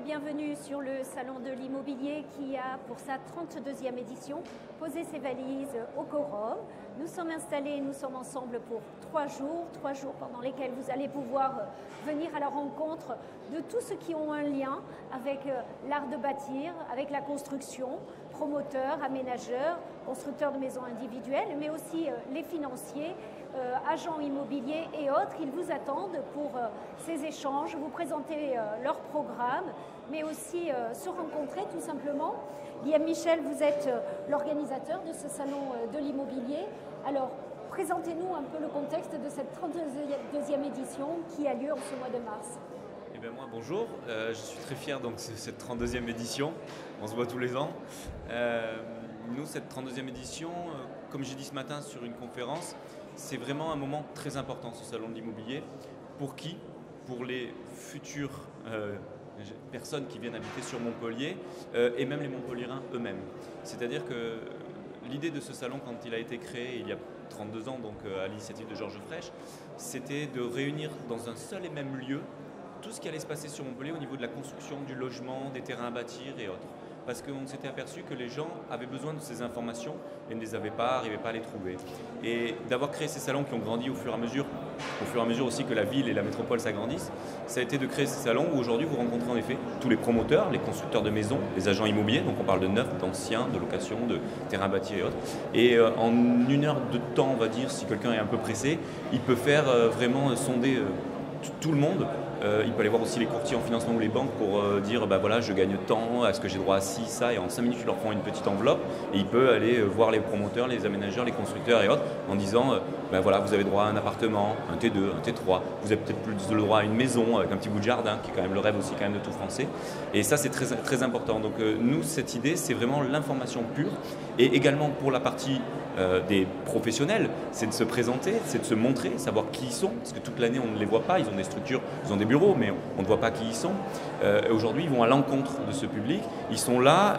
bienvenue sur le Salon de l'Immobilier qui a, pour sa 32e édition, posé ses valises au quorum. Nous sommes installés, nous sommes ensemble pour 3 jours pendant lesquels vous allez pouvoir venir à la rencontre de tous ceux qui ont un lien avec l'art de bâtir, avec la construction, promoteurs, aménageurs, constructeurs de maisons individuelles, mais aussi les financiers, agents immobiliers et autres. Ils vous attendent pour ces échanges, vous présenter leur programme, mais aussi se rencontrer tout simplement. Liam Michel, vous êtes l'organisateur de ce salon de l'immobilier. Alors, présentez-nous un peu le contexte de cette 32e édition qui a lieu en ce mois de mars. Eh bien moi, bonjour, je suis très fier de cette 32e édition, on se voit tous les ans. Nous, cette 32e édition, comme j'ai dit ce matin sur une conférence, c'est vraiment un moment très important, ce salon de l'immobilier. Pour qui? Pour les futures personnes qui viennent habiter sur Montpellier et même les Montpelliérains eux-mêmes. C'est-à-dire que l'idée de ce salon, quand il a été créé il y a 32 ans, donc à l'initiative de Georges Frêche, c'était de réunir dans un seul et même lieu tout ce qui allait se passer sur Montpellier au niveau de la construction, du logement, des terrains à bâtir et autres. Parce qu'on s'était aperçu que les gens avaient besoin de ces informations et ne les avaient pas, n'arrivaient pas à les trouver. Et d'avoir créé ces salons qui ont grandi au fur et à mesure aussi que la ville et la métropole s'agrandissent, ça a été de créer ces salons où aujourd'hui vous rencontrez en effet tous les promoteurs, les constructeurs de maisons, les agents immobiliers, donc on parle de neuf, d'anciens, de location, de terrains bâtis et autres. Et en 1 heure de temps, on va dire, si quelqu'un est un peu pressé, il peut faire vraiment sonder tout le monde. Il peut aller voir aussi les courtiers en financement ou les banques pour dire bah voilà, je gagne tant, est-ce que j'ai droit à ci, ça, et en 5 minutes ils leur font une petite enveloppe et il peut aller voir les promoteurs, les aménageurs, les constructeurs et autres en disant bah voilà, vous avez droit à un appartement, un T2, un T3, vous avez peut-être plus le droit à une maison avec un petit bout de jardin qui est quand même le rêve aussi quand même de tout Français, et ça c'est très, très important. Donc nous, cette idée, c'est vraiment l'information pure, et également pour la partie des professionnels, c'est de se présenter, c'est de se montrer, savoir qui ils sont, parce que toute l'année on ne les voit pas, ils ont des structures, ils ont des bureaux, mais on ne voit pas qui ils sont. Aujourd'hui, ils vont à l'encontre de ce public, ils sont là,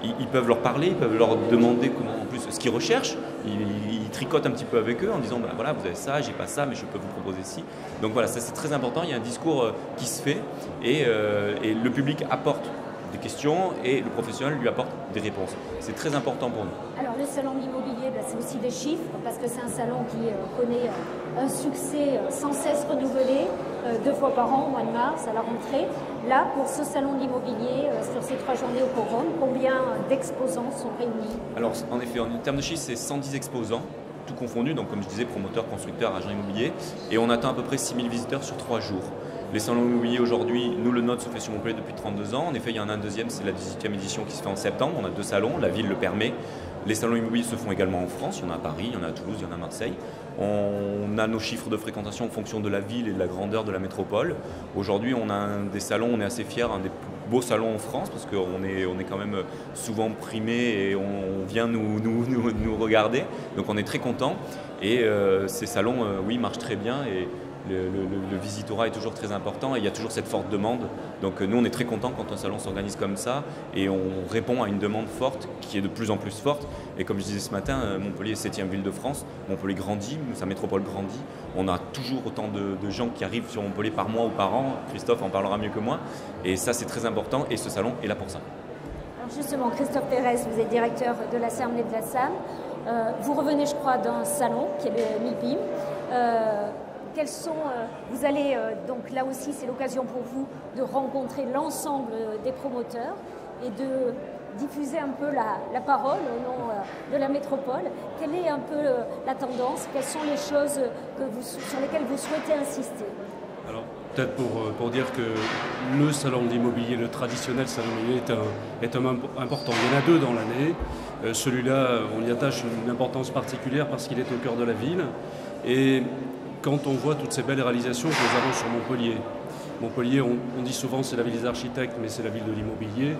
ils peuvent leur parler, ils peuvent leur demander comment, en plus, ce qu'ils recherchent, ils tricotent un petit peu avec eux en disant bah, voilà, vous avez ça, j'ai pas ça, mais je peux vous proposer ci. Donc voilà, ça c'est très important, il y a un discours qui se fait et le public apporte des questions et le professionnel lui apporte des réponses. C'est très important pour nous. Alors le salon de l'immobilier, c'est aussi des chiffres parce que c'est un salon qui connaît un succès sans cesse renouvelé, 2 fois par an au mois de mars à la rentrée. Là, pour ce salon de l'immobilier, sur ces 3 journées au quorum, combien d'exposants sont réunis? Alors en effet, en termes de chiffres, c'est 110 exposants, tout confondu, donc comme je disais, promoteurs, constructeurs, agents immobiliers, et on atteint à peu près 6000 visiteurs sur 3 jours. Les salons immobiliers aujourd'hui, nous le nôtre se fait sur Montpellier depuis 32 ans. En effet, il y en a un deuxième, c'est la 18e édition qui se fait en septembre. On a 2 salons, la ville le permet. Les salons immobiliers se font également en France, il y en a à Paris, il y en a à Toulouse, il y en a à Marseille. On a nos chiffres de fréquentation en fonction de la ville et de la grandeur de la métropole. Aujourd'hui, on a des salons, on est assez fiers, un des plus beaux salons en France parce qu'on est quand même souvent primé et on vient nous regarder. Donc on est très contents et ces salons, oui, marchent très bien et le visitorat est toujours très important et il y a toujours cette forte demande. Donc nous, on est très contents quand un salon s'organise comme ça et on répond à une demande forte qui est de plus en plus forte. Et comme je disais ce matin, Montpellier est 7e ville de France, Montpellier grandit, sa métropole grandit. On a toujours autant de gens qui arrivent sur Montpellier par mois ou par an. Christophe en parlera mieux que moi. Et ça, c'est très important et ce salon est là pour ça. Alors justement, Christophe Pérez, vous êtes directeur de la SERM et de la SAM. Vous revenez, je crois, d'un salon qui est le MIPIM. Vous allez, donc là aussi c'est l'occasion pour vous de rencontrer l'ensemble des promoteurs et de diffuser un peu la parole au nom de la métropole. Quelle est un peu la tendance? Quelles sont les choses sur lesquelles vous souhaitez insister? Alors peut-être pour dire que le salon de l'immobilier, le traditionnel salon de l'immobilier est un important. Il y en a 2 dans l'année. Celui-là, on y attache une importance particulière parce qu'il est au cœur de la ville. Et quand on voit toutes ces belles réalisations que nous avons sur Montpellier. Montpellier, on dit souvent c'est la ville des architectes, mais c'est la ville de l'immobilier.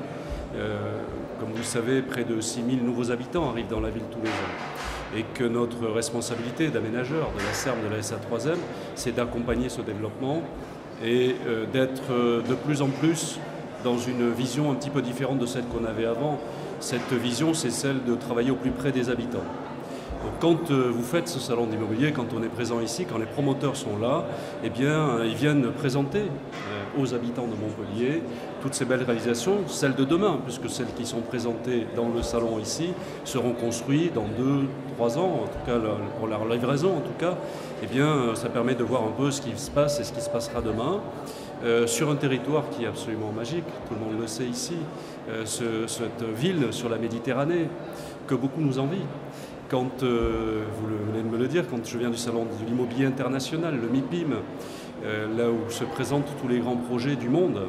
Comme vous le savez, près de 6000 nouveaux habitants arrivent dans la ville tous les ans. Et que notre responsabilité d'aménageur de la SERM, de la SA3M, c'est d'accompagner ce développement et d'être de plus en plus dans une vision un petit peu différente de celle qu'on avait avant. Cette vision, c'est celle de travailler au plus près des habitants. Donc, quand vous faites ce salon de l'immobilier, quand on est présent ici, quand les promoteurs sont là, eh bien, ils viennent présenter aux habitants de Montpellier toutes ces belles réalisations, celles de demain, puisque celles qui sont présentées dans le salon ici seront construites dans 2-3 ans, en tout cas pour la livraison en tout cas. Eh bien, ça permet de voir un peu ce qui se passe et ce qui se passera demain. Sur un territoire qui est absolument magique, tout le monde le sait ici, cette ville sur la Méditerranée que beaucoup nous envient. Quand, vous venez de me le dire, quand je viens du salon de l'immobilier international, le MIPIM, là où se présentent tous les grands projets du monde,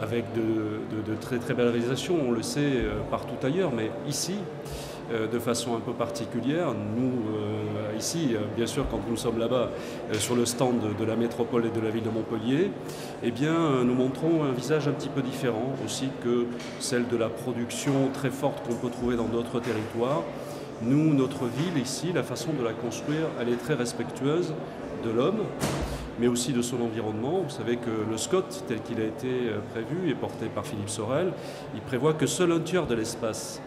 avec de très très belles réalisations, on le sait partout ailleurs, mais ici, de façon un peu particulière. Nous, ici, bien sûr, quand nous sommes là-bas, sur le stand de la métropole et de la ville de Montpellier, eh bien, nous montrons un visage un petit peu différent aussi que celle de la production très forte qu'on peut trouver dans d'autres territoires. Nous, notre ville ici, la façon de la construire, elle est très respectueuse de l'homme, mais aussi de son environnement. Vous savez que le SCOT, tel qu'il a été prévu et porté par Philippe Sorel, il prévoit que seul un tiers de l'espace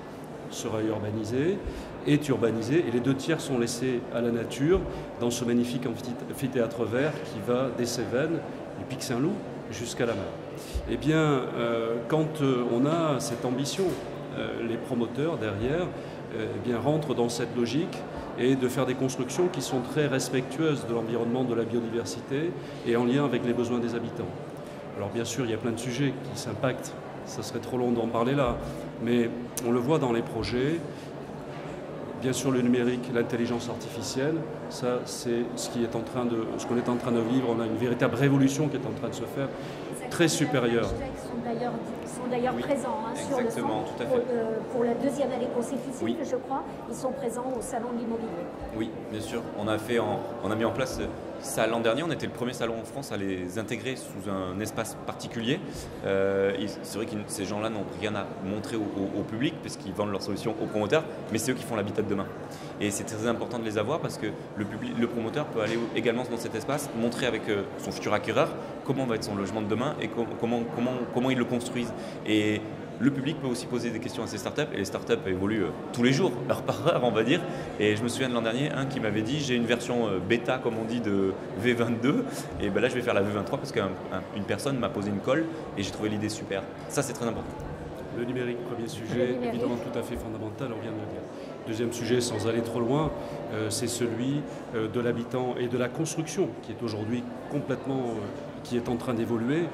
sera urbanisé, est urbanisé, et les 2 tiers sont laissés à la nature dans ce magnifique amphithéâtre vert qui va des Cévennes, du Pic Saint-Loup, jusqu'à la mer. Eh bien, quand on a cette ambition, les promoteurs derrière eh bien, rentrent dans cette logique et de faire des constructions qui sont très respectueuses de l'environnement, de la biodiversité et en lien avec les besoins des habitants. Alors bien sûr, il y a plein de sujets qui s'impactent, ça serait trop long d'en parler là, mais on le voit dans les projets. Bien sûr, le numérique, l'intelligence artificielle, ça c'est ce qu'on est en train de vivre. On a une véritable révolution qui est en train de se faire, très supérieure. Sont d'ailleurs présents sur le stand tout à fait. Pour la 2e année consécutive, oui. je crois. Ils sont présents au salon de l'immobilier. Oui, bien sûr. On a mis en place ça l'an dernier. On était le premier salon en France à les intégrer sous un espace particulier. C'est vrai que ces gens-là n'ont rien à montrer au public parce qu'ils vendent leurs solutions aux promoteurs, mais c'est eux qui font l'habitat de demain. Et c'est très important de les avoir parce que le promoteur peut aller également dans cet espace, montrer avec son futur acquéreur comment va être son logement de demain et comment ils le construisent. Et le public peut aussi poser des questions à ces startups et les startups évoluent tous les jours, heure par heure on va dire. Et je me souviens de l'an dernier, un qui m'avait dit j'ai une version bêta comme on dit de V22 et ben là je vais faire la V23 parce qu'une personne m'a posé une colle et j'ai trouvé l'idée super. Ça c'est très important. Le numérique, premier sujet, évidemment tout à fait fondamental, on vient de le dire. Deuxième sujet, sans aller trop loin, c'est celui de l'habitant et de la construction qui est aujourd'hui complètement, qui est en train d'évoluer.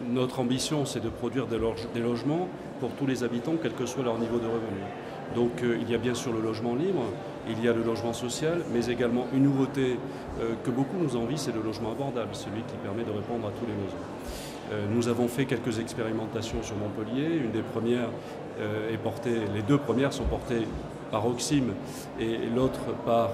Notre ambition, c'est de produire des logements pour tous les habitants, quel que soit leur niveau de revenu. Donc il y a bien sûr le logement libre, il y a le logement social, mais également une nouveauté que beaucoup nous envient, c'est le logement abordable, celui qui permet de répondre à tous les besoins. Nous avons fait quelques expérimentations sur Montpellier. Une des premières est portée, les 2 premières sont portées par Oxime et l'autre par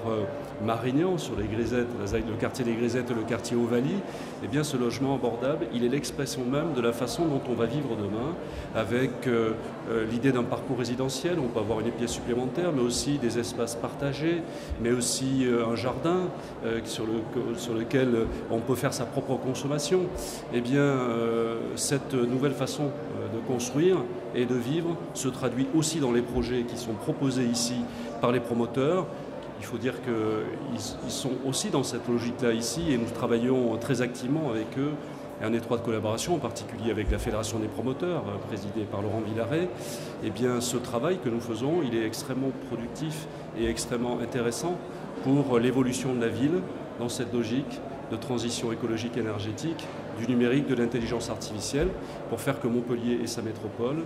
Marignan sur les Grisettes, le quartier des Grisettes et le quartier Ovalie. Eh bien, ce logement abordable, il est l'expression même de la façon dont on va vivre demain, avec l'idée d'un parcours résidentiel. On peut avoir une pièce supplémentaire, mais aussi des espaces partagés, mais aussi un jardin sur lequel on peut faire sa propre consommation. Eh bien, cette nouvelle façon de construire et de vivre se traduit aussi dans les projets qui sont proposés ici par les promoteurs. Il faut dire qu'ils sont aussi dans cette logique-là ici et nous travaillons très activement avec eux en étroite collaboration, en particulier avec la Fédération des promoteurs, présidée par Laurent Villaret. Eh bien, ce travail que nous faisons, il est extrêmement productif et extrêmement intéressant pour l'évolution de la ville dans cette logique de transition écologique et énergétique, du numérique, de l'intelligence artificielle, pour faire que Montpellier et sa métropole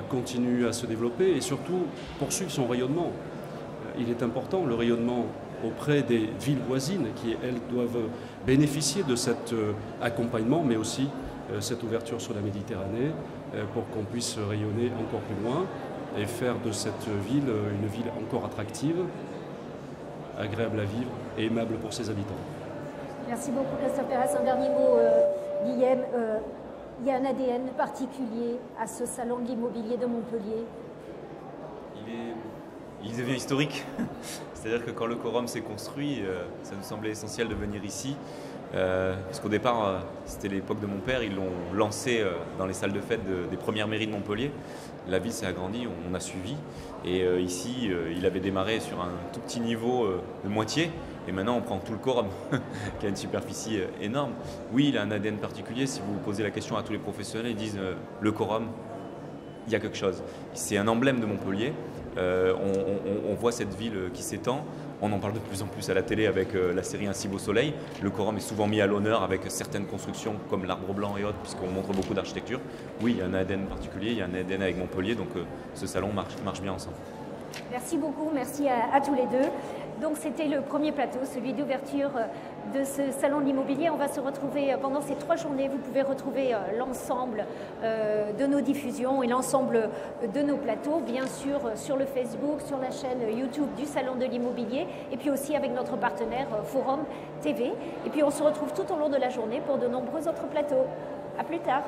continuent à se développer et surtout poursuivent son rayonnement. Il est important, le rayonnement auprès des villes voisines qui, elles, doivent bénéficier de cet accompagnement, mais aussi cette ouverture sur la Méditerranée pour qu'on puisse rayonner encore plus loin et faire de cette ville une ville encore attractive, agréable à vivre et aimable pour ses habitants. Merci beaucoup Christophe Perez. Un dernier mot, Guillaume. Il y a un ADN particulier à ce salon de l'immobilier de Montpellier. Il devient historique. C'est-à-dire que quand le quorum s'est construit, ça nous semblait essentiel de venir ici. Parce qu'au départ, c'était l'époque de mon père, ils l'ont lancé dans les salles de fête des premières mairies de Montpellier. La ville s'est agrandie, on a suivi. Et ici, il avait démarré sur un tout petit niveau de moitié. Et maintenant, on prend tout le quorum, qui a une superficie énorme. Oui, il a un ADN particulier. Si vous posez la question à tous les professionnels, ils disent le quorum, il y a quelque chose. C'est un emblème de Montpellier. On voit cette ville qui s'étend. On en parle de plus en plus à la télé avec la série Un si beau soleil. Le quorum est souvent mis à l'honneur avec certaines constructions comme l'Arbre blanc et autres, puisqu'on montre beaucoup d'architecture. Oui, il y a un ADN particulier, il y a un ADN avec Montpellier, donc ce salon marche bien ensemble. Merci beaucoup, merci à tous les deux. Donc c'était le premier plateau, celui d'ouverture de ce salon de l'immobilier. On va se retrouver pendant ces 3 journées. Vous pouvez retrouver l'ensemble de nos diffusions et l'ensemble de nos plateaux, bien sûr sur le Facebook, sur la chaîne YouTube du salon de l'immobilier et puis aussi avec notre partenaire Forum TV. Et puis on se retrouve tout au long de la journée pour de nombreux autres plateaux. À plus tard.